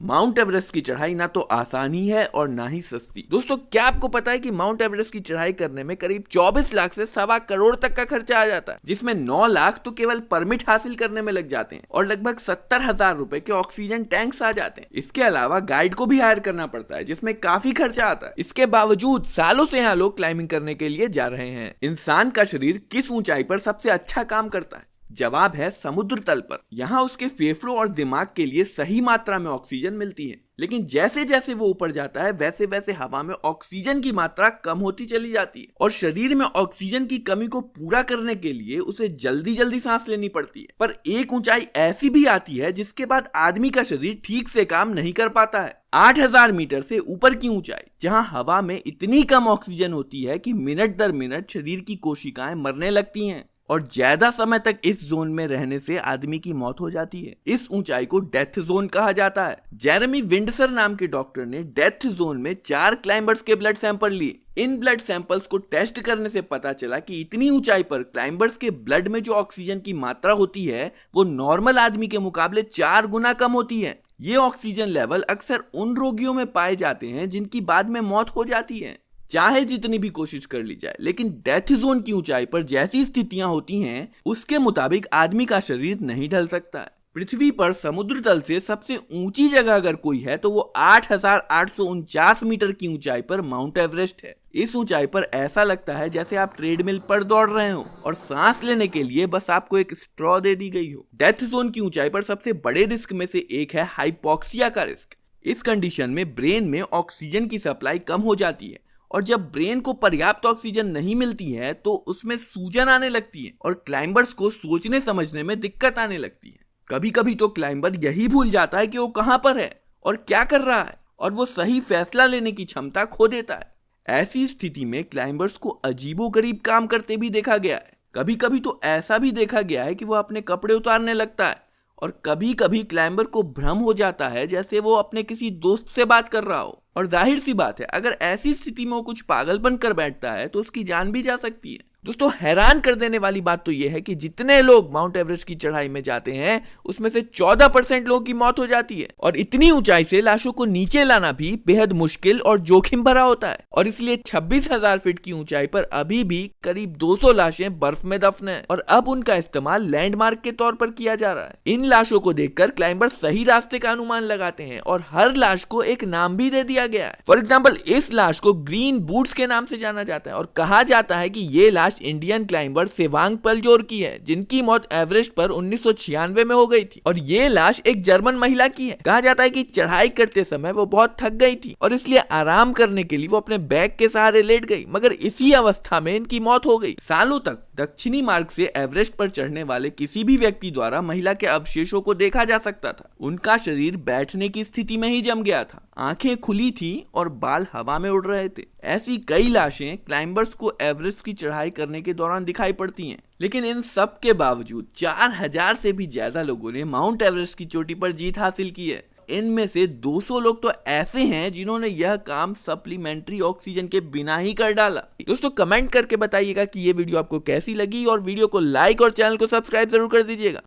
Mount Everest की चढ़ाई ना तो आसान ही है और ना ही सस्ती। दोस्तों, क्या आपको पता है कि माउंट एवरेस्ट की चढ़ाई करने में करीब 24 लाख से 1.25 करोड़ तक का खर्चा आ जाता है, जिसमें 9 लाख तो केवल परमिट हासिल करने में लग जाते हैं और लगभग 70,000 रुपए के ऑक्सीजन टैंक्स आ जाते हैं। इसके अलावा गाइड को भी हायर करना पड़ता है, जिसमें काफी खर्चा आता है। इसके बावजूद सालों से यहाँ लोग क्लाइंबिंग करने के लिए जा रहे हैं। इंसान का शरीर किस ऊंचाई पर सबसे अच्छा काम करता है? जवाब है समुद्र तल पर। यहाँ उसके फेफड़ों और दिमाग के लिए सही मात्रा में ऑक्सीजन मिलती है, लेकिन जैसे जैसे वो ऊपर जाता है वैसे वैसे हवा में ऑक्सीजन की मात्रा कम होती चली जाती है और शरीर में ऑक्सीजन की कमी को पूरा करने के लिए उसे जल्दी जल्दी सांस लेनी पड़ती है। पर एक ऊंचाई ऐसी भी आती है जिसके बाद आदमी का शरीर ठीक से काम नहीं कर पाता है। 8,000 मीटर से ऊपर की ऊंचाई, जहां हवा में इतनी कम ऑक्सीजन होती है कि मिनट दर मिनट शरीर की कोशिकाएं मरने लगती हैं और ज्यादा समय तक इस जोन में रहने से आदमी की मौत हो जाती है। इस ऊंचाई को डेथ जोन कहा जाता है। जेरेमी विंडसर नाम के डॉक्टर ने डेथ जोन में 4 क्लाइंबर्स के ब्लड सैंपल लिए। इन ब्लड सैंपल्स को टेस्ट करने से पता चला कि इतनी ऊंचाई पर क्लाइंबर्स के ब्लड में जो ऑक्सीजन की मात्रा होती है वो नॉर्मल आदमी के मुकाबले 4 गुना कम होती है। ये ऑक्सीजन लेवल अक्सर उन रोगियों में पाए जाते हैं जिनकी बाद में मौत हो जाती है, चाहे जितनी भी कोशिश कर ली जाए। लेकिन डेथ जोन की ऊंचाई पर जैसी स्थितियां होती हैं उसके मुताबिक आदमी का शरीर नहीं ढल सकता है। पृथ्वी पर समुद्र तल से सबसे ऊंची जगह अगर कोई है तो वो 8,849 मीटर की ऊंचाई पर माउंट एवरेस्ट है। इस ऊंचाई पर ऐसा लगता है जैसे आप ट्रेडमिल पर दौड़ रहे हो और सांस लेने के लिए बस आपको एक स्ट्रॉ दे दी गई हो। डेथ जोन की ऊंचाई पर सबसे बड़े रिस्क में से एक है हाइपोक्सिया का रिस्क। इस कंडीशन में ब्रेन में ऑक्सीजन की सप्लाई कम हो जाती है और जब ब्रेन को पर्याप्त ऑक्सीजन नहीं मिलती है तो उसमें सूजन आने लगती है और क्लाइंबर्स को सोचने समझने में दिक्कत आने लगती है। कभी कभी तो क्लाइंबर यही भूल जाता है कि वो कहां पर है और क्या कर रहा है और वो सही फैसला लेने की क्षमता खो देता है। ऐसी स्थिति में क्लाइंबर्स को अजीबोगरीब काम करते भी देखा गया है। कभी कभी तो ऐसा भी देखा गया है कि वो अपने कपड़े उतारने लगता है और कभी कभी क्लाइंबर को भ्रम हो जाता है जैसे वो अपने किसी दोस्त से बात कर रहा हो। और जाहिर सी बात है, अगर ऐसी स्थिति में वो कुछ पागलपन कर बैठता है तो उसकी जान भी जा सकती है। दोस्तों, हैरान कर देने वाली बात तो यह है कि जितने लोग माउंट एवरेस्ट की चढ़ाई में जाते हैं उसमें से 14% लोगों की मौत हो जाती है और इतनी ऊंचाई से लाशों को नीचे लाना भी बेहद मुश्किल और जोखिम भरा होता है और इसलिए 26,000 फीट की ऊंचाई पर अभी भी करीब 200 लाशें बर्फ में दफन है और अब उनका इस्तेमाल लैंडमार्क के तौर पर किया जा रहा है। इन लाशों को देखकर क्लाइंबर सही रास्ते का अनुमान लगाते हैं और हर लाश को एक नाम भी दे दिया गया है। फॉर एग्जाम्पल, इस लाश को ग्रीन बूट्स के नाम से जाना जाता है और कहा जाता है कि ये लाश इंडियन क्लाइंबर सेवांग पलजोर की है, जिनकी मौत एवरेस्ट पर 1996 में हो गई थी और ये लाश एक जर्मन महिला की है। कहा जाता है कि चढ़ाई करते समय वो बहुत थक गई थी और इसलिए आराम करने के लिए वो अपने बैग के सहारे लेट गई, मगर इसी अवस्था में इनकी मौत हो गई। सालों तक दक्षिणी मार्ग से एवरेस्ट पर चढ़ने वाले किसी भी व्यक्ति द्वारा महिला के अवशेषों को देखा जा सकता था। उनका शरीर बैठने की स्थिति में ही जम गया था, आंखें खुली थी और बाल हवा में उड़ रहे थे। ऐसी कई लाशें क्लाइंबर्स को एवरेस्ट की चढ़ाई करने के दौरान दिखाई पड़ती हैं। लेकिन इन सब के बावजूद 4,000 से भी ज्यादा लोगों ने माउंट एवरेस्ट की चोटी पर जीत हासिल की है। इनमें से 200 लोग तो ऐसे हैं जिन्होंने यह काम सप्लीमेंट्री ऑक्सीजन के बिना ही कर डाला। दोस्तों, कमेंट करके बताइएगा कि ये वीडियो आपको कैसी लगी और वीडियो को लाइक और चैनल को सब्सक्राइब जरूर कर दीजिएगा।